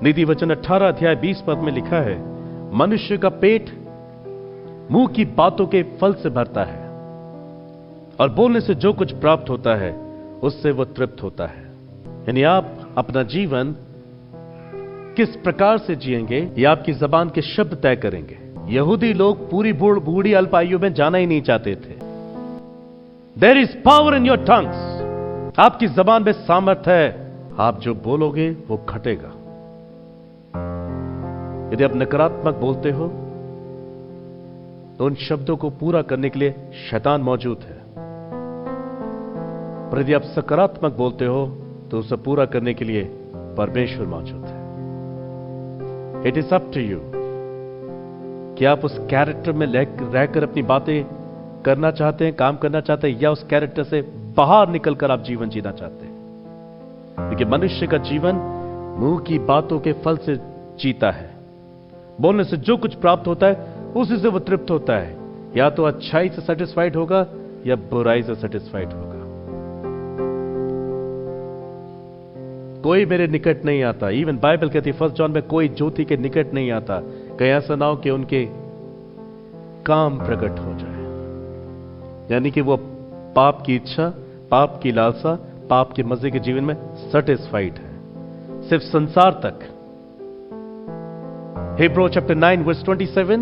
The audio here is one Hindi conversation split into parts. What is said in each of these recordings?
नीति वचन 18 अध्याय 20 पद में लिखा है, मनुष्य का पेट मुंह की बातों के फल से भरता है और बोलने से जो कुछ प्राप्त होता है उससे वो तृप्त होता है। यानी आप अपना जीवन किस प्रकार से जिएंगे ये आपकी जबान के शब्द तय करेंगे। यहूदी लोग पूरी बूढ़ी अल्पायु में जाना ही नहीं चाहते थे। There is power in your tongues, आपकी जबान में सामर्थ है, आप जो बोलोगे वो घटेगा। यदि आप नकारात्मक बोलते हो तो उन शब्दों को पूरा करने के लिए शैतान मौजूद है, पर यदि आप सकारात्मक बोलते हो तो उसे पूरा करने के लिए परमेश्वर मौजूद है। It is up to you कि आप उस कैरेक्टर में रहकर अपनी बातें करना चाहते हैं, काम करना चाहते हैं, या उस कैरेक्टर से बाहर निकलकर आप जीवन जीना चाहते हैं। क्योंकि मनुष्य का जीवन मुंह की बातों के फल से जीता है। बोलने से जो कुछ प्राप्त होता है उसी से वो तृप्त होता है। या तो अच्छाई से सेटिस्फाइड होगा या बुराई से सेटिस्फाइड होगा। कोई मेरे निकट नहीं आता, इवन बाइबल कहती है 1 जॉन में, कोई ज्योति के निकट नहीं आता, कहीं ऐसा ना हो कि उनके काम प्रकट हो जाए। यानी कि वो पाप की इच्छा, पाप की लालसा, पाप के मजे के जीवन में सेटिस्फाइड है, सिर्फ संसार तक। Hebrews chapter 9 verse 27,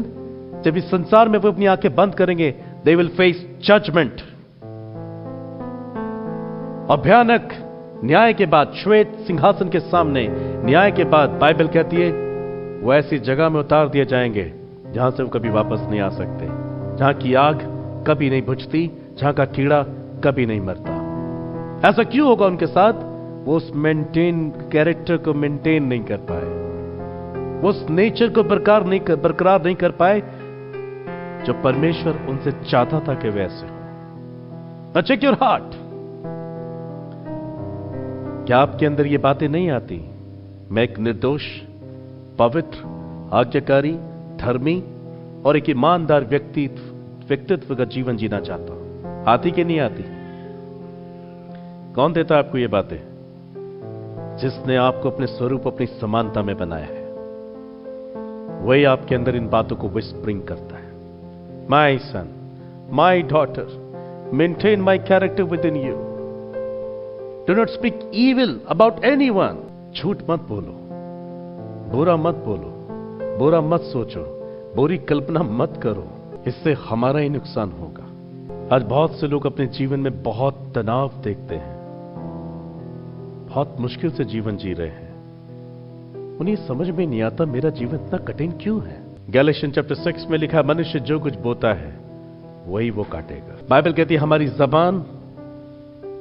जब इस संसार में वो अपनी आंखें बंद करेंगे, they will face judgment। और भयानक न्याय के बाद, श्वेत सिंहासन के सामने न्याय के बाद, बाइबल कहती है वो ऐसी जगह में उतार दिए जाएंगे जहां से वो कभी वापस नहीं आ सकते, जहां की आग कभी नहीं बुझती, जहां का कीड़ा कभी नहीं मरता। ऐसा क्यों होगा उनके साथ? वो उस कैरेक्टर को मेंटेन नहीं कर पाए, वो उस नेचर को बरकरार नहीं कर पाए जो परमेश्वर उनसे चाहता था कि वैसे हो। Check your heart. क्या आपके अंदर ये बातें नहीं आती? मैं एक निर्दोष, पवित्र, आज्ञाकारी, धर्मी और एक ईमानदार व्यक्तित्व का जीवन जीना चाहता हूं। आती कि नहीं आती? कौन देता आपको ये बातें? जिसने आपको अपने स्वरूप, अपनी समानता में बनाया है, वही आपके अंदर इन बातों को विस्परिंग करता है। My son, my daughter, maintain my character with in you. Do not speak evil about anyone. झूठ मत बोलो, बुरा मत बोलो, बुरा मत सोचो, बुरी कल्पना मत करो, इससे हमारा ही नुकसान होगा। आज बहुत से लोग अपने जीवन में बहुत तनाव देखते हैं, बहुत मुश्किल से जीवन जी रहे हैं। उन्हें समझ में नहीं आता मेरा जीवन इतना कठिन क्यों है। गैलेशियन चैप्टर 6 में लिखा, मनुष्य जो कुछ बोता है वही वो काटेगा। बाइबल कहती है हमारी जबान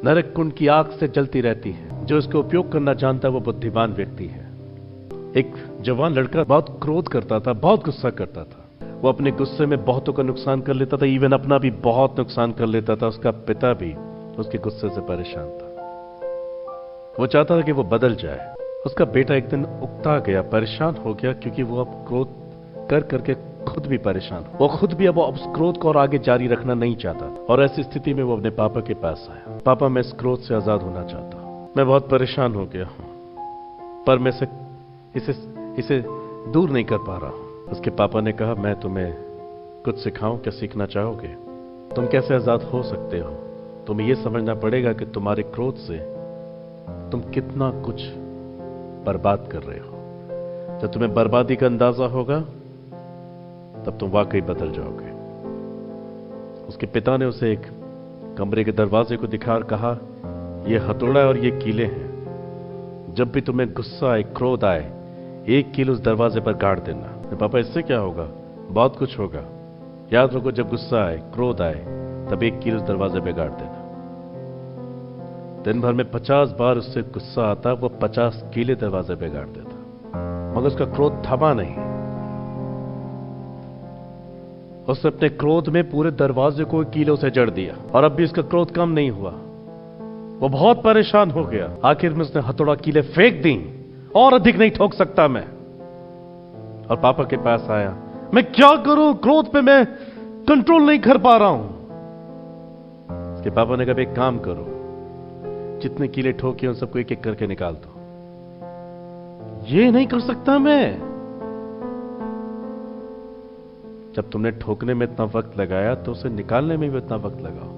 नरक कुंड की आग से जलती रहती है। जो इसका उपयोग करना जानता है वो बुद्धिमान व्यक्ति है। एक जवान लड़का बहुत क्रोध करता था, बहुत गुस्सा करता था। वो अपने गुस्से में बहुतों का नुकसान कर लेता था, इवन अपना भी बहुत नुकसान कर लेता था। उसका पिता भी उसके गुस्से से परेशान था। वो चाहता था कि वो बदल जाए। उसका बेटा एक दिन उकता गया, परेशान हो गया, क्योंकि वो अब क्रोध कर करके खुद भी परेशान। वो खुद भी अब उस क्रोध को और आगे जारी रखना नहीं चाहता। और ऐसी स्थिति में वो अपने पापा के पास आया, पापा मैं इस क्रोध से आजाद होना चाहता हूं, मैं बहुत परेशान हो गया हूं, पर मैं इसे दूर नहीं कर पा रहा हूं। उसके पापा ने कहा, मैं तुम्हें कुछ सिखाऊं, क्या सीखना चाहोगे? तुम कैसे आजाद हो सकते हो? तुम्हें यह समझना पड़ेगा कि तुम्हारे क्रोध से तुम कितना कुछ बर्बाद कर रहे हो। जब तुम्हें बर्बादी का अंदाजा होगा तब तुम वाकई बदल जाओगे। उसके पिता ने उसे एक कमरे के दरवाजे को दिखा और कहा, यह हथौड़ा और ये कीले हैं, जब भी तुम्हें गुस्सा आए, क्रोध आए, एक कील उस दरवाजे पर गाड़ देना। पापा इससे क्या होगा? बहुत कुछ होगा। याद रखो, जब गुस्सा आए, क्रोध आए, तब एक कील उस दरवाजे पे गाड़ देना। दिन भर में 50 बार उससे गुस्सा आता, वो 50 कीले दरवाजे पे गाड़ देता, मगर उसका क्रोध थमा नहीं। उसने अपने क्रोध में पूरे दरवाजे को कीलों से जड़ दिया और अब भी उसका क्रोध कम नहीं हुआ। वो बहुत परेशान हो गया। आखिर में उसने हथौड़ा कीले फेंक दी, और अधिक नहीं ठोक सकता मैं। और पापा के पास आया, मैं क्या करूं, क्रोध पे मैं कंट्रोल नहीं कर पा रहा हूं। उसके पापा ने कहा, एक काम करो, जितने कीले ठोके उन सबको एक एक करके निकाल दो। ये नहीं कर सकता मैं। जब तुमने ठोकने में इतना वक्त लगाया तो उसे निकालने में भी इतना वक्त लगाओ।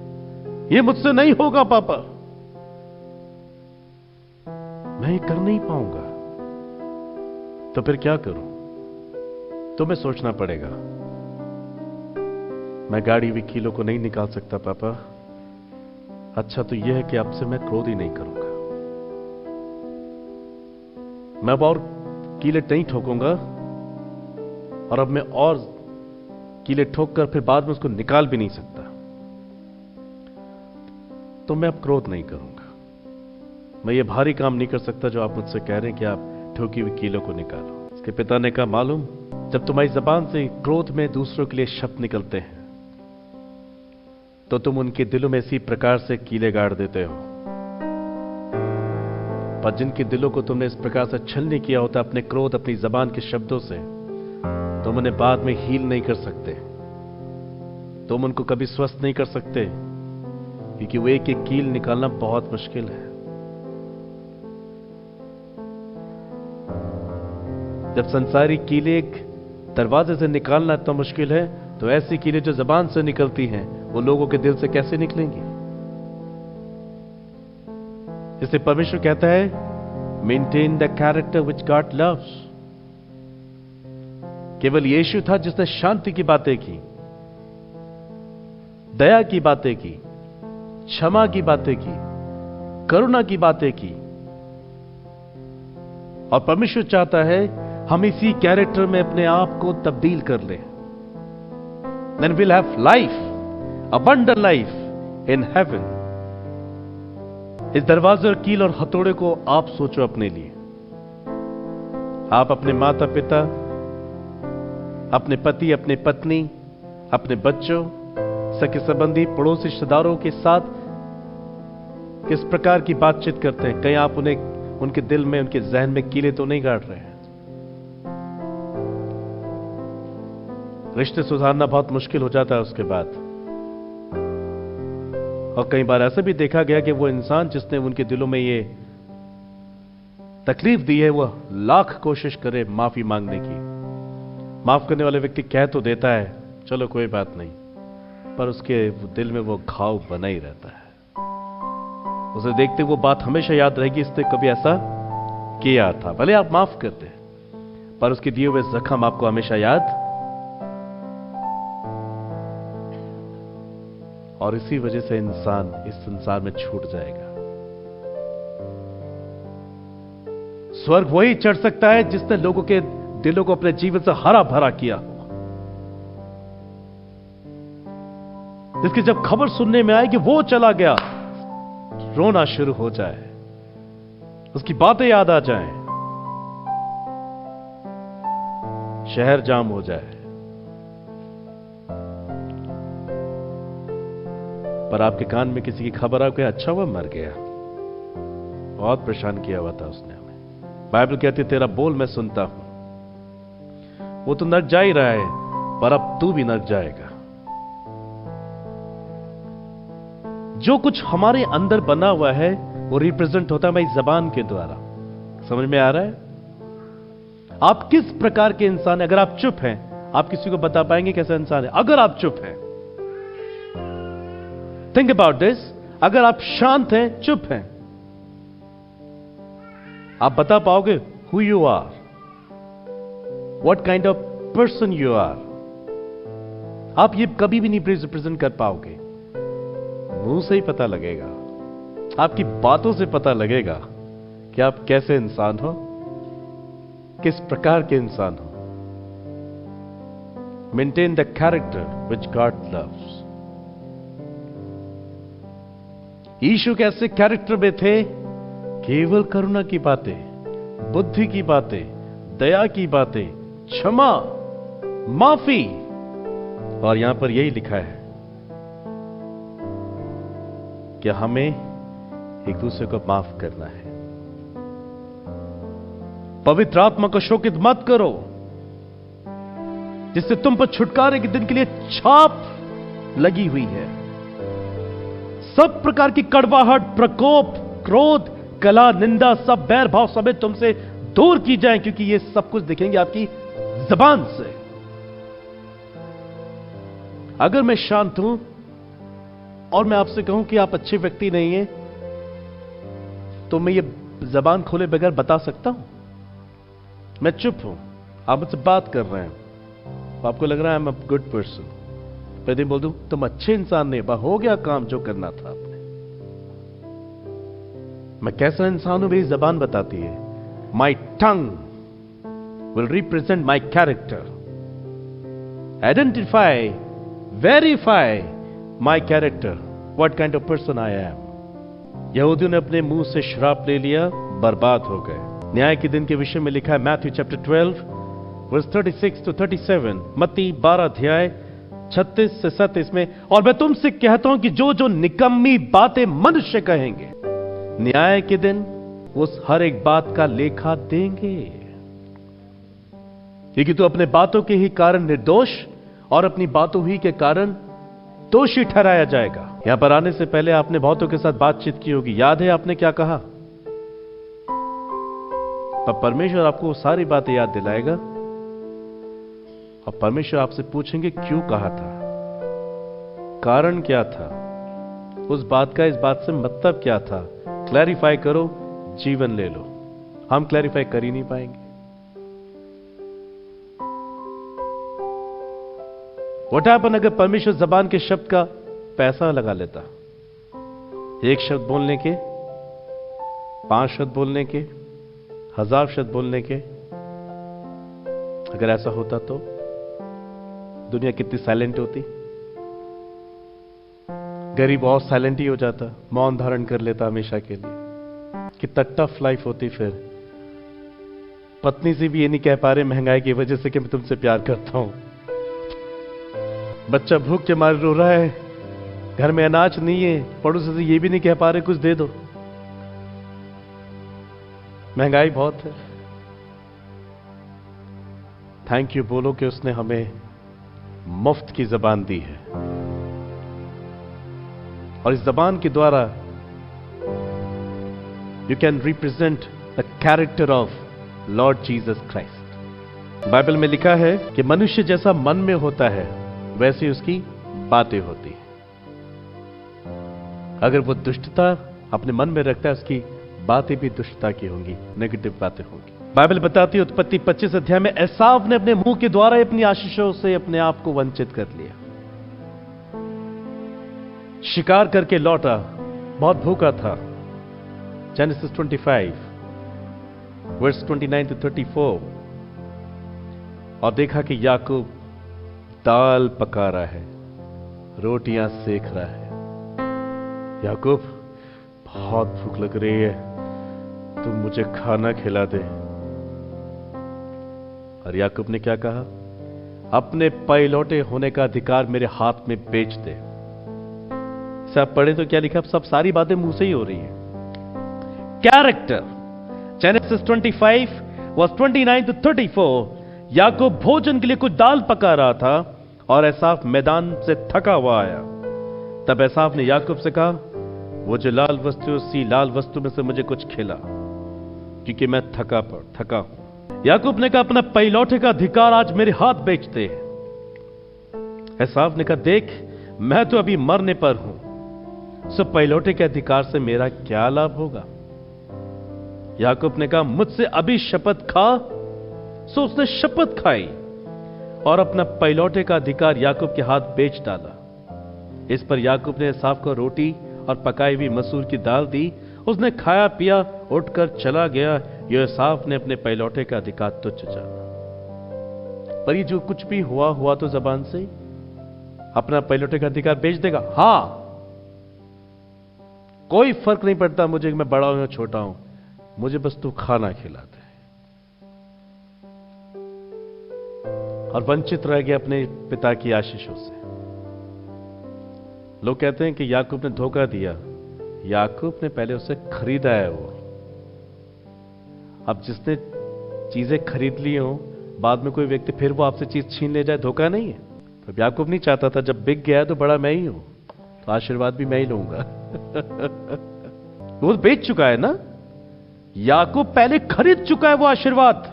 ये मुझसे नहीं होगा पापा, मैं ये कर नहीं पाऊंगा। तो फिर क्या करूं? तुम्हें सोचना पड़ेगा। मैं गाड़ी वकीलों को नहीं निकाल सकता पापा। अच्छा तो यह है कि आपसे मैं क्रोध ही नहीं करूंगा। मैं अब और कीले नहीं ठोकूंगा, और अब मैं और कीले ठोक कर फिर बाद में उसको निकाल भी नहीं सकता। तो मैं अब क्रोध नहीं करूंगा। मैं ये भारी काम नहीं कर सकता जो आप मुझसे कह रहे हैं कि आप ठोकी हुई कीलों को निकालो। उसके पिता ने कहा, मालूम, जब तुम्हारी जबान से क्रोध में दूसरों के लिए शब्द निकलते हैं तो तुम उनके दिलों में इसी प्रकार से कीले गाड़ देते हो। पर जिनके दिलों को तुमने इस प्रकार से छलनी किया होता अपने क्रोध, अपनी जबान के शब्दों से, तुम उन्हें बाद में हील नहीं कर सकते। तुम उनको कभी स्वस्थ नहीं कर सकते, क्योंकि वो एक एक कील निकालना बहुत मुश्किल है। जब संसारी कीले एक दरवाजे से निकालना इतना मुश्किल है, तो ऐसी कीले जो जबान से निकलती हैं वो लोगों के दिल से कैसे निकलेंगी? इसलिए परमेश्वर कहता है, maintain the character which God loves. केवल यीशु था जिसने शांति की बातें की, दया की बातें की, क्षमा की बातें की, करुणा की बातें की। और परमेश्वर चाहता है हम इसी कैरेक्टर में अपने आप को तब्दील कर लें। Then we'll have life, abundant life in heaven. इस दरवाजे और कील और हथौड़े को आप सोचो अपने लिए। आप अपने माता पिता, अपने पति, अपने पत्नी, अपने बच्चों, सगे संबंधी, पड़ोसी, रिश्तेदारों के साथ किस प्रकार की बातचीत करते हैं? कहीं आप उन्हें, उनके दिल में, उनके जहन में कीले तो नहीं गाड़ रहे हैं? रिश्ते सुधारना बहुत मुश्किल हो जाता है उसके बाद। और कई बार ऐसा भी देखा गया कि वो इंसान जिसने उनके दिलों में ये तकलीफ दी है, वो लाख कोशिश करे माफी मांगने की। माफ करने वाले व्यक्ति कह तो देता है चलो कोई बात नहीं, पर उसके दिल में वो घाव बना ही रहता है। उसे देखते वो बात हमेशा याद रहेगी, इसने कभी ऐसा किया था। भले आप माफ करते, पर उसके दिए हुए जख्म आपको हमेशा याद। और इसी वजह से इंसान इस संसार में छूट जाएगा। स्वर्ग वही चढ़ सकता है जिसने लोगों के दिलों को अपने जीवन से हरा भरा किया हो, जिसकी जब खबर सुनने में आए कि वो चला गया, रोना शुरू हो जाए, उसकी बातें याद आ जाएं, शहर जाम हो जाए। पर आपके कान में किसी की खबर आ गई, अच्छा हुआ मर गया, बहुत परेशान किया हुआ था उसने हमें। बाइबल कहती है तेरा बोल मैं सुनता हूं। वो तो नर्क जा ही रहा है, पर अब तू भी नर्क जाएगा। जो कुछ हमारे अंदर बना हुआ है वो रिप्रेजेंट होता है हमारी जबान के द्वारा। समझ में आ रहा है? आप किस प्रकार के इंसान हैं? अगर आप चुप हैं, आप किसी को बता पाएंगे कैसा इंसान है? अगर आप चुप हैं, थिंक अबाउट दिस। अगर आप शांत हैं, चुप हैं, आप बता पाओगे who you are, what kind of person you are. आप ये कभी भी नहीं रिप्रेजेंट कर पाओगे। मुंह से ही पता लगेगा, आपकी बातों से पता लगेगा कि आप कैसे इंसान हो, किस प्रकार के इंसान हो। Maintain the character which God loves. यीशु कैसे कैरेक्टर में थे? केवल करुणा की बातें, बुद्धि की बातें, दया की बातें, क्षमा, माफी। और यहां पर यही लिखा है कि हमें एक दूसरे को माफ करना है। पवित्र आत्मा को शोकित मत करो, जिससे तुम पर छुटकारे के दिन के लिए छाप लगी हुई है। सब प्रकार की कड़वाहट, प्रकोप, क्रोध, कला, निंदा, सब बैर भाव समेत तुमसे दूर की जाए, क्योंकि ये सब कुछ दिखेंगे आपकी जबान से। अगर मैं शांत हूं और मैं आपसे कहूं कि आप अच्छे व्यक्ति नहीं हैं, तो मैं ये जबान खोले बगैर बता सकता हूं? मैं चुप हूं, आप मुझसे बात कर रहे हैं, तो आपको लग रहा है I am a good person. यदि बोल दूं तुम अच्छे इंसान नहीं, हो गया काम जो करना था आपने। मैं कैसा इंसान हूं मेरी जबान बताती है। My tongue will represent my character, identify, verify my character, what kind of person I am. यहूदियों ने अपने मुंह से श्राप ले लिया, बर्बाद हो गए। न्याय के दिन के विषय में लिखा है मैथ्यू चैप्टर 12 वर्स 36 to 37, मत्ती 12 अध्याय 36 से 37 में, और मैं तुमसे कहता हूं कि जो जो निकम्मी बातें मनुष्य कहेंगे, न्याय के दिन उस हर एक बात का लेखा देंगे। क्योंकि तू अपने बातों के ही कारण निर्दोष और अपनी बातों ही के कारण दोषी ठहराया जाएगा। यहां पर आने से पहले आपने बहुतों के साथ बातचीत की होगी, याद है आपने क्या कहा? पर परमेश्वर आपको सारी बातें याद दिलाएगा और परमेश्वर आपसे पूछेंगे क्यों कहा था, कारण क्या था, उस बात का इस बात से मतलब क्या था। क्लैरिफाई करो, जीवन ले लो। हम क्लैरिफाई कर ही नहीं पाएंगे। व्हाट हैपन अगर परमेश्वर जबान के शब्द का पैसा लगा लेता? एक शब्द बोलने के, 5 शब्द बोलने के, 1000 शब्द बोलने के। अगर ऐसा होता तो दुनिया कितनी साइलेंट होती। गरीब और साइलेंट ही हो जाता, मौन धारण कर लेता हमेशा के लिए। कितना टफ लाइफ होती। फिर पत्नी से भी ये नहीं कह पा रहे महंगाई की वजह से कि मैं तुमसे प्यार करता हूं। बच्चा भूख के मारे रो रहा है, घर में अनाज नहीं है, पड़ोसी से ये भी नहीं कह पा रहे कुछ दे दो, महंगाई बहुत है। थैंक यू बोलो कि उसने हमें मुफ्त की जबान दी है, और इस जबान के द्वारा you can represent the character of Lord Jesus Christ. Bible में लिखा है कि मनुष्य जैसा मन में होता है वैसी उसकी बातें होती हैं। अगर वो दुष्टता अपने मन में रखता है, उसकी बातें भी दुष्टता की होंगी, नेगेटिव बातें होंगी। बाइबल बताती है उत्पत्ति 25 अध्याय में, एसाव ने अपने मुंह के द्वारा अपनी आशीषों से अपने आप को वंचित कर लिया। शिकार करके लौटा, बहुत भूखा था। जेनेसिस 25 वर्स 29 to 34, और देखा कि याकूब दाल पका रहा है, रोटियां सेक रहा है। याकूब, बहुत भूख लग रही है, तुम मुझे खाना खिला दे। और याकूब ने क्या कहा? अपने पहलौटे होने का अधिकार मेरे हाथ में बेच दे। सब पढ़े तो क्या लिखा? सब सारी बातें मुंह से ही हो रही है। Character, Genesis 25 verse 29 to 34। याकूब भोजन के लिए कुछ दाल पका रहा था और एसाव मैदान से थका हुआ आया। तब एसाव ने याकूब से कहा, वो जो लाल वस्तु, उसी लाल वस्तु में से मुझे कुछ खिला, क्योंकि मैं थका हूं। याकूब ने कहा, अपना पहलौठे का अधिकार आज मेरे हाथ बेच दे। एसाव ने कहा, देख मैं तो अभी मरने पर हूं, सो पहलौठे के अधिकार से मेरा क्या लाभ होगा? याकूब ने कहा, मुझसे अभी शपथ खा। सो उसने शपथ खाई और अपना पहलौठे का अधिकार याकूब के हाथ बेच डाला। इस पर याकूब ने एसाव को रोटी और पकाई हुई मसूर की दाल दी। उसने खाया पिया, उठकर चला गया। एसाव ने अपने पहलौठे का अधिकार तुच्छ जाना। पर ये जो कुछ भी हुआ तो जबान से अपना पहलौठे का अधिकार बेच देगा। हां, कोई फर्क नहीं पड़ता मुझे कि मैं बड़ा हूं या छोटा हूं, मुझे बस तू खाना खिला दे। और वंचित रह गया अपने पिता की आशीषों से। लोग कहते हैं कि याकूब ने धोखा दिया। याकूब ने पहले उसे खरीदा है। वो अब जिसने चीजें खरीद ली हो, बाद में कोई व्यक्ति फिर वो आपसे चीज छीन ले जाए, धोखा नहीं है? तो याकूब नहीं चाहता था, जब बिक गया तो बड़ा मैं ही हूं, तो आशीर्वाद भी मैं ही लूंगा। वो बेच चुका है ना। याकूब पहले खरीद चुका है वो आशीर्वाद।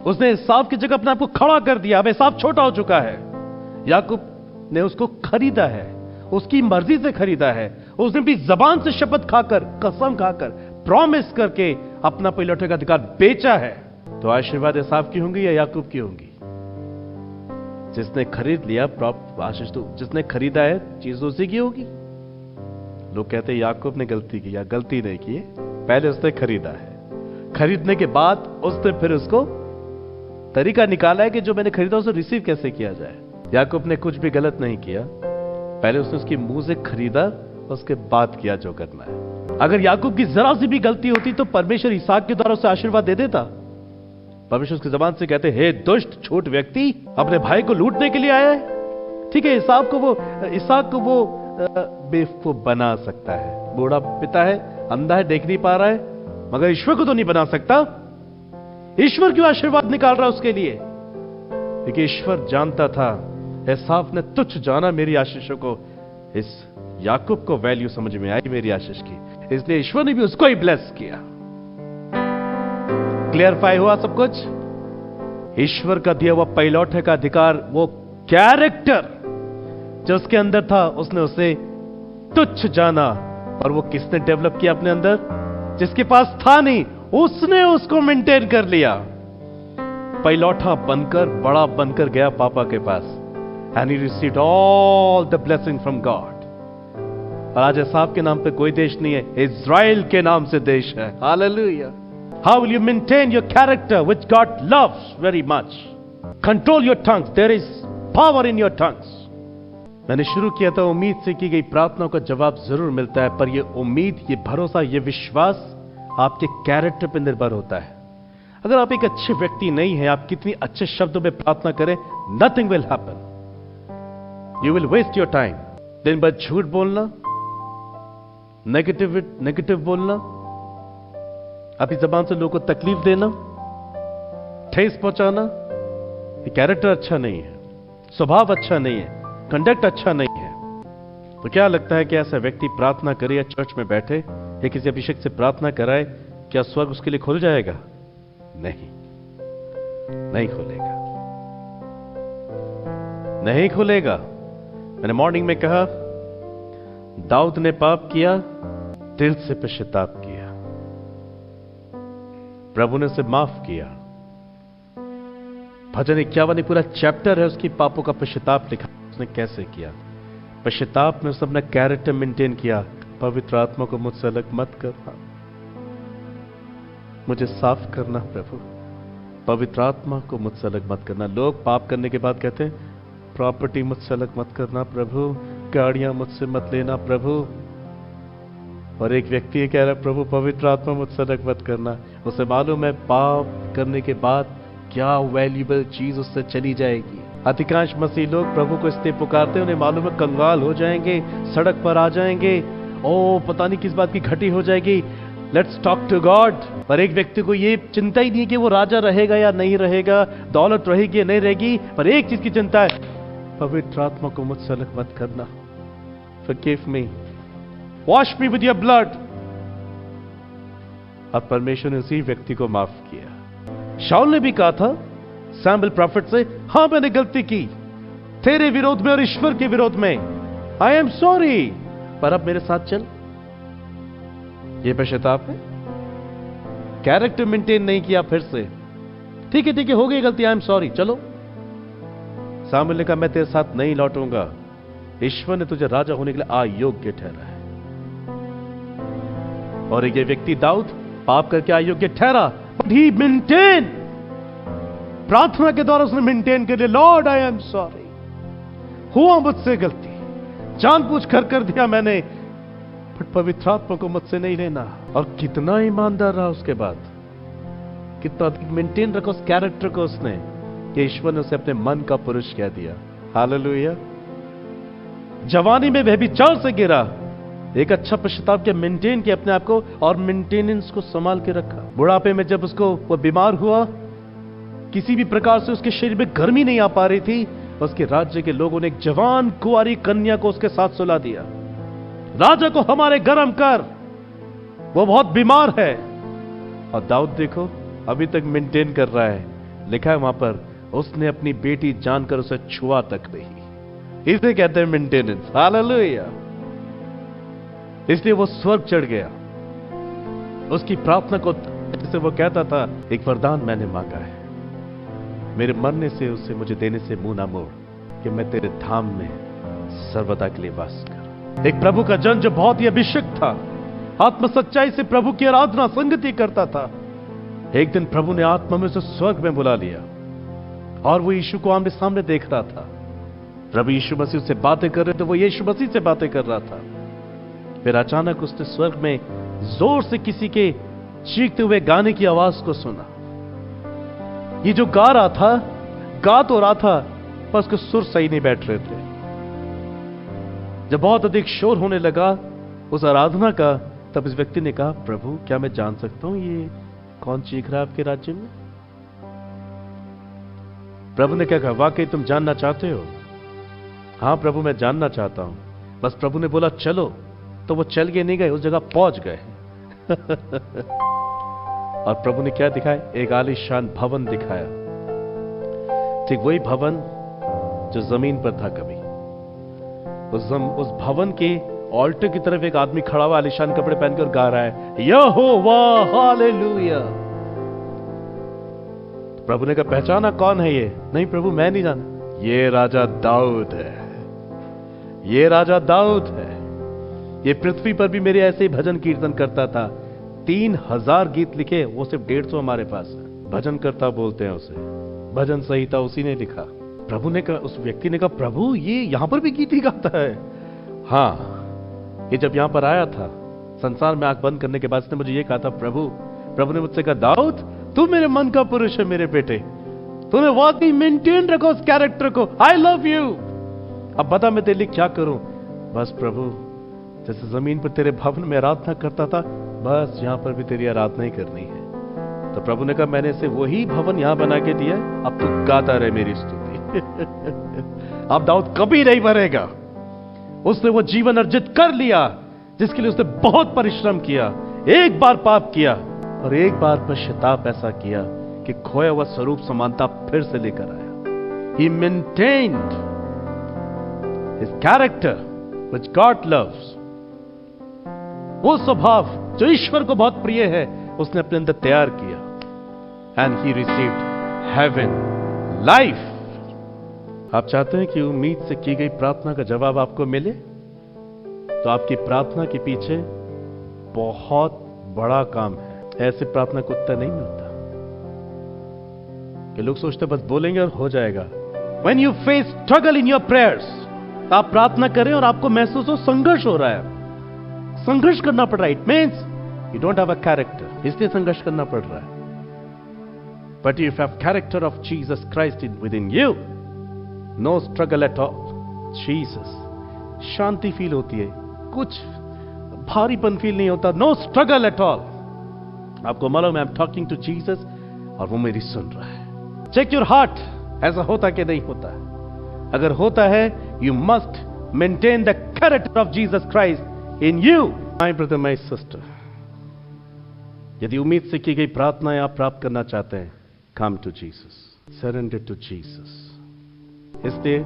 उसने एसाव की जगह अपने आप को खड़ा कर दिया। अब एसाव छोटा हो चुका है, याकूब ने उसको खरीदा है, उसकी मर्जी से खरीदा है। उसने भी जबान से शपथ खाकर, कसम खाकर, प्रॉमिस करके अपना पहिलौठे का अधिकार बेचा है। तो आशीर्वाद एसाव की होंगी या याकूब की होंगी? जिसने खरीद लिया आशीष, तो जिसने खरीदा है चीज उसी की होगी। लोग कहते हैं याकूब ने गलती की, या गलती नहीं की, पहले उसने खरीदा है। खरीदने के बाद उसने फिर उसको तरीका निकाला है कि जो मैंने खरीदा उसे रिसीव कैसे किया जाए। याकूब ने कुछ भी गलत नहीं किया, पहले उसने उसकी मुंह से खरीदा, उसके बाद किया जो करना है। अगर याकूब की जरा सी भी गलती होती तो परमेश्वर इसहाक के द्वारा उसे आशीर्वाद दे देता। परमेश्वर उसकी जबान से कहते, हे दुष्ट छोट व्यक्ति, अपने भाई को लूटने के लिए आया है। ठीक है, इसहाक को वो बेवकूफ बना सकता है। बूढ़ा पिता है, अंधा है, देख नहीं पा रहा है, मगर ईश्वर को तो नहीं बना सकता। ईश्वर क्यों आशीर्वाद निकाल रहा है उसके लिए? क्योंकि ईश्वर जानता था, एसाव ने तुच्छ जाना मेरी आशीषों को, इस याकूब को वैल्यू समझ में आई मेरी आशीष की, इसलिए ईश्वर ने भी उसको ही ब्लेस किया। क्लियरफाई हुआ सब कुछ? ईश्वर का दिया हुआ पहिलौठे का अधिकार, वो कैरेक्टर जो उसके अंदर था, उसने उसे तुच्छ जाना। और वो किसने डेवलप किया अपने अंदर? जिसके पास था नहीं, उसने उसको मेंटेन कर लिया। पहिलौठा बनकर, बड़ा बनकर गया पापा के पास, and he received all the blessing from God. और आज एसाव के नाम पे कोई देश नहीं है, इज़राइल के नाम से देश है। Hallelujah. How will you maintain your character which God loves very much? Control your tongues, there is power in your tongues. मैंने शुरू किया था, उम्मीद से की गई प्रार्थनाओं का जवाब जरूर मिलता है, पर यह उम्मीद, यह भरोसा, यह विश्वास आपके कैरेक्टर पर निर्भर होता है। अगर आप एक अच्छे व्यक्ति नहीं है, आप कितनी अच्छे शब्दों में प्रार्थना करें, nothing will happen. You will waste your time. दिन भर झूठ बोलना, नेगेटिव बोलना, अपनी जबान से लोगों को तकलीफ देना, ठेस पहुंचाना, ये कैरेक्टर अच्छा नहीं है, स्वभाव अच्छा नहीं है, कंडक्ट अच्छा नहीं है। तो क्या लगता है कि ऐसा व्यक्ति प्रार्थना करे या चर्च में बैठे या किसी अभिषेक से प्रार्थना कराए, क्या स्वर्ग उसके लिए खुल जाएगा? नहीं, नहीं खुलेगा, नहीं खुलेगा। मैंने मॉर्निंग में कहा, दाऊद ने पाप किया, दिल से पश्चाताप किया, प्रभु ने उसे माफ किया। भजन 51 पूरा चैप्टर है उसकी पापों का पश्चाताप लिखा, उसने कैसे किया। पश्चाताप में उसने अपना कैरेक्टर मेंटेन किया। पवित्र आत्मा को मुझसे अलग मत करना, मुझे साफ करना प्रभु, पवित्र आत्मा को मुझसे अलग मत करना। लोग पाप करने के बाद कहते हैं, प्रॉपर्टी मुझसे अलग मत करना प्रभु, गाड़ियां मुझसे मत लेना प्रभु। और एक व्यक्ति ये कह रहा है, प्रभु पवित्र आत्मा मुझसे अलग मत करना। उसे मालूम है पाप करने के बाद क्या वैल्यूएबल चीज उससे चली जाएगी। अधिकांश मसीह लोग प्रभु को इसलिए पुकारते हैं, उन्हें मालूम है कंगाल हो जाएंगे, सड़क पर आ जाएंगे, ओ पता नहीं किस बात की घटी हो जाएगी, लेट्स टॉक टू गॉड। पर एक व्यक्ति को ये चिंता ही नहीं है कि वो राजा रहेगा या नहीं रहेगा, दौलत रहेगी या नहीं रहेगी, पर एक चीज की चिंता है, पवित्र आत्मा को मुझसे अलग मत करना। Forgive me, wash me with your blood. और परमेश्वर ने उसी व्यक्ति को माफ किया। शाऊल ने भी कहा था सैमुएल प्रॉफिट से, हां मैंने गलती की तेरे विरोध में और ईश्वर के विरोध में, आई एम सॉरी, पर अब मेरे साथ चल। यह पश्चाताप है। कैरेक्टर मेंटेन नहीं किया फिर से, ठीक है हो गई गलती, आई एम सॉरी, चलो। सामुएल ने कहा, मैं तेरे साथ नहीं लौटूंगा, ईश्वर ने तुझे राजा होने के लिए अयोग्य ठहरा है। और ये व्यक्ति दाऊद पाप करके अयोग्य ठहरा, बट ही मेंटेन, प्रार्थना के द्वारा उसने मेंटेन कर लिया, लॉर्ड आई एम सॉरी, हुआ मुझसे गलती, जानबूझ कर दिया मैंने, बट पवित्र आत्मा को मुझसे नहीं लेना। और कितना ईमानदार रहा उसके बाद, कितना मेंटेन रखा उस कैरेक्टर को उसने, कि ईश्वर ने उसे अपने मन का पुरुष कह दिया। हालेलुया। जवानी में व्यभिचार से गिरा, एक अच्छा पश्चाताप किया, मेंटेन किया अपने आप को, और मेंटेनेंस को संभाल के रखा। बुढ़ापे में जब उसको वो बीमार हुआ, किसी भी प्रकार से उसके शरीर में गर्मी नहीं आ पा रही थी, उसके राज्य के लोगों ने एक जवान कुंवारी कन्या को उसके साथ सुला दिया, राजा को हमारे गर्म कर, वो बहुत बीमार है। और दाऊद देखो अभी तक मेंटेन कर रहा है, लिखा है वहां पर, उसने अपनी बेटी जानकर उसे छुआ तक नहीं। इसे कहते हैं मेंटेनेंस। हालेलुया। इसलिए वो स्वर्ग चढ़ गया। उसकी प्रार्थना को, जैसे वो कहता था, एक वरदान मैंने मांगा है, मेरे मरने से उसे मुझे देने से मुंह ना मोड़, कि मैं तेरे धाम में सर्वदा के लिए वास कर। एक प्रभु का जन जो बहुत ही अभिषेक था, आत्म सच्चाई से प्रभु की आराधना संगति करता था, एक दिन प्रभु ने आत्मा में उसे स्वर्ग में बुला लिया और वो यीशु को आमने सामने देख रहा था। प्रभु यीशु मसीह से बातें कर रहे थे, वो यीशु मसीह से बातें कर रहा था। फिर अचानक उसने स्वर्ग में जोर से किसी के चीखते हुए गाने की आवाज को सुना। ये जो गा रहा था, गा तो रहा था, पर उसके सुर सही नहीं बैठ रहे थे। जब बहुत अधिक शोर होने लगा उस आराधना का, तब इस व्यक्ति ने कहा, प्रभु क्या मैं जान सकता हूं ये कौन चीख रहा है आपके राज्य में? प्रभु ने क्या कहा, वाकई तुम जानना चाहते हो? हां प्रभु मैं जानना चाहता हूं। बस प्रभु ने बोला चलो, तो वो चल के नहीं गए, उस जगह पहुंच गए। और प्रभु ने क्या दिखाया? एक आलीशान भवन दिखाया। ठीक वही भवन जो जमीन पर था कभी। उस भवन के ऑल्टर की तरफ एक आदमी खड़ा हुआ, आलीशान कपड़े पहनकर गा रहा है, यहोवा हालेलुया। प्रभु ने कहा, पहचाना कौन है ये? नहीं प्रभु मैं नहीं जाना। ये राजा दाऊद है, ये राजा दाऊद है। ये पृथ्वी पर भी मेरे ऐसे ही भजन कीर्तन करता था। 3000 गीत लिखे, वो सिर्फ 150 हमारे पास है। भजन करता बोलते हैं उसे, भजन संहिता उसी ने लिखा। प्रभु ने कहा, उस व्यक्ति ने कहा, प्रभु ये यहां पर भी गीत ही गाता है? हाँ, ये जब यहां पर आया था, संसार में आंख बंद करने के बाद इसने मुझे ये कहा था, प्रभु ने मुझसे कहा, दाऊद तू मेरे मन का पुरुष है, मेरे बेटे, तूने वाकई मेंटेन रखो उस कैरेक्टर को, आई लव यू। अब बता मैं तेरे लिए क्या करूं? बस प्रभु, जैसे जमीन पर तेरे भवन में आराधना करता था, बस यहां पर भी तेरी आराधना ही करनी है। तो प्रभु ने कहा, मैंने इसे वही भवन यहां बना के दिया, अब तू गाता रहे मेरी स्तुति। अब दाऊद कभी नहीं मरेगा। उसने वो जीवन अर्जित कर लिया जिसके लिए उसने बहुत परिश्रम किया। एक बार पाप किया और एक बार पश्चाताप ऐसा किया कि खोया हुआ स्वरूप समानता फिर से लेकर आया। He maintained his character which God loves। वो स्वभाव जो ईश्वर को बहुत प्रिय है, उसने अपने अंदर तैयार किया। And he received heaven, life। आप चाहते हैं कि उम्मीद से की गई प्रार्थना का जवाब आपको मिले? तो आपकी प्रार्थना के पीछे बहुत बड़ा काम है। ऐसे प्रार्थना को उत्तर नहीं मिलता कि लोग सोचते बस बोलेंगे और हो जाएगा। When you face struggle in your prayers, आप प्रार्थना करें और आपको महसूस हो संघर्ष हो रहा है, संघर्ष करना पड़ रहा है, it means you don't have a character, इसलिए संघर्ष करना पड़ रहा है। But if you have character of Jesus Christ within you, no struggle at all। Jesus, Shanti feel होती है, कुछ भारीपन फील नहीं होता, no struggle at all। आपको मालूम है I am talking to Jesus और वो मेरी सुन रहा है। चेक योर हार्ट, ऐसा होता कि नहीं होता है? अगर होता है, you must maintain the character of Jesus Christ in you. My brother, my sister, यदि उम्मीद से की गई प्रार्थनाएं आप प्राप्त करना चाहते हैं, come to Jesus, surrender to Jesus. इसलिए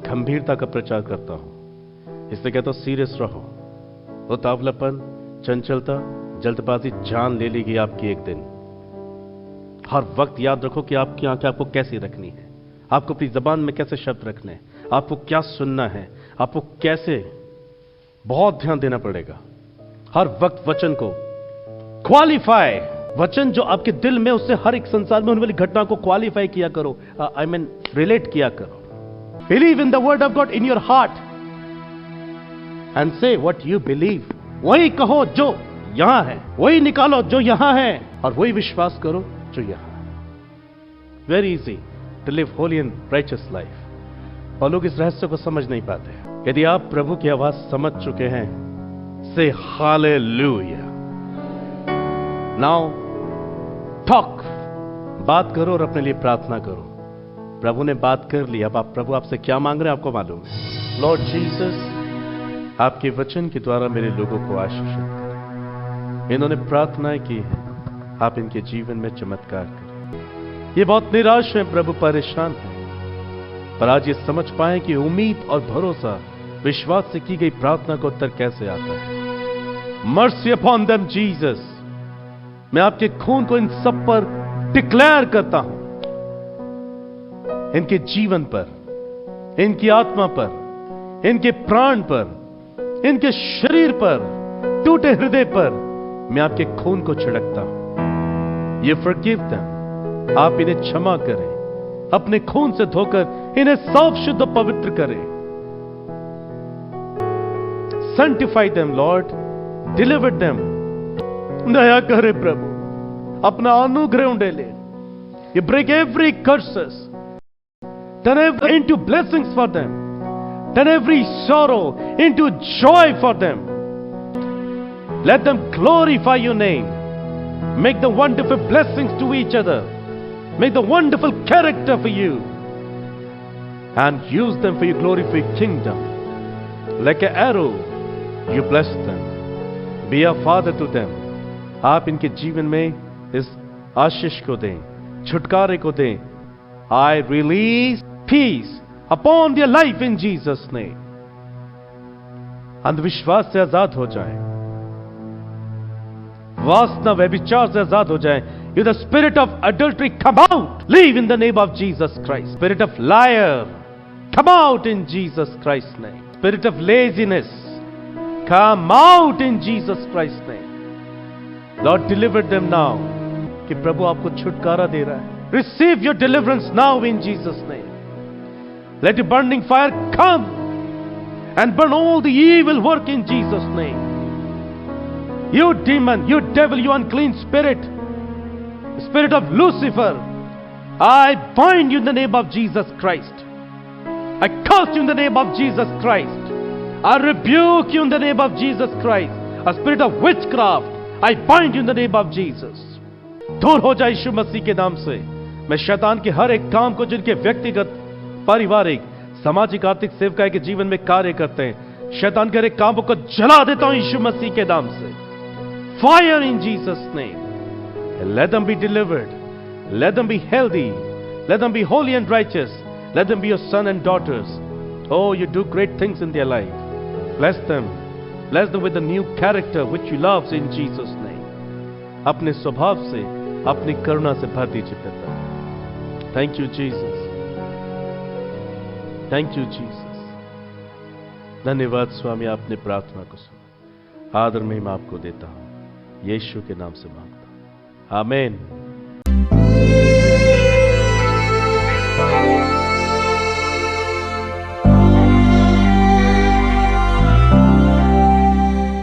गंभीरता का प्रचार करता हूं, इसलिए कहता हूं सीरियस रहो। उतावलापन, चंचलता, जल्दबाजी जान ले लेगी आपकी एक दिन। हर वक्त याद रखो कि आपकी आंखें आपको कैसी रखनी है, आपको अपनी जबान में कैसे शब्द रखने हैं, आपको क्या सुनना है, आपको कैसे, बहुत ध्यान देना पड़ेगा। हर वक्त वचन को क्वालिफाई, वचन जो आपके दिल में, उससे हर एक संसार में होने वाली घटना को क्वालिफाई किया करो, आई मीन रिलेट किया करो। Believe in the word of God in your heart and से व्हाट यू बिलीव। वही कहो जो यहां है, वही निकालो जो यहां है, और वही विश्वास करो जो यहां है। Very easy to live holy and righteous life. और लोग इस रहस्य को समझ नहीं पाते। यदि आप प्रभु की आवाज समझ चुके हैं, से हालेलुया। नाउ टॉक, बात करो और अपने लिए प्रार्थना करो। प्रभु ने बात कर ली, अब आप, प्रभु आपसे क्या मांग रहे हैं आपको मालूम है। लॉर्ड जीसस, आपके वचन के द्वारा मेरे लोगों को आशीषित करें। इन्होंने प्रार्थनाएं की है, आप इनके जीवन में चमत्कार करें। ये बहुत निराश हैं प्रभु, परेशान हैं, पर आज ये समझ पाए कि उम्मीद और भरोसा विश्वास से की गई प्रार्थना का उत्तर कैसे आता है। Mercy upon them Jesus. मैं आपके खून को इन सब पर डिक्लेयर करता हूं, इनके जीवन पर, इनकी आत्मा पर, इनके प्राण पर, इनके शरीर पर, टूटे हृदय पर मैं आपके खून को छिड़कता हूं। ये फॉरगिव देम। आप इन्हें क्षमा करें, अपने खून से धोकर इन्हें साफ शुद्ध और पवित्र करें। Sanctify them Lord, deliver them. दया करे प्रभु, अपना अनुग्रह उंडेले। You break every curses, turn every into blessings for them, turn every sorrow into joy for them. Let them glorify your name. Make the wonderful blessings to each other. Make the wonderful character for you, and use them for your glory, for your kingdom. Like an arrow, you bless them. Be a father to them. आप इनके जीवन में इस आशीष को दें, छुटकारे को दें। I release peace upon their life in Jesus' name. अंधविश्वास से आजाद हो जाएं, वासना व्यभिचार से आजाद हो जाएं। You the spirit of adultery, come out. Leave in the name of Jesus Christ. Spirit of liar, come out in Jesus Christ's name. Spirit of laziness, come out in Jesus Christ's name. Lord, deliver them now. कि प्रभु आपको छुटकारा दे रहा है। Receive your deliverance now in Jesus' name. Let your burning fire come and burn all the evil work in Jesus' name. You demon, you devil, you unclean spirit, spirit of Lucifer, I bind you in the name of Jesus Christ. I curse you in the name of Jesus Christ. I rebuke you in the name of Jesus Christ. A spirit of witchcraft, I bind you in the name of Jesus. दूर हो जाए यीशु मसीह के नाम से। मैं शैतान के हर एक काम को, जिनके व्यक्तिगत, पारिवारिक, सामाजिक, आर्थिक सेवकाई के जीवन में कार्य करते हैं, शैतान के हर एक कामों को जला देता हूं यीशु मसीह के नाम से। Fire in Jesus' name. And let them be delivered. Let them be healthy. Let them be holy and righteous. Let them be your son and daughters. Oh, you do great things in their life. Bless them. Bless them with the new character which you love in Jesus' name. अपने स्वभाव से, अपनी करुणा से भर दीजिए पिता। Thank you Jesus. Thank you Jesus. धन्यवाद स्वामी, आपने प्रार्थना को सुना। आदर महिमा आपको देता हूं, यीशु के नाम से मांगता हूं, आमीन।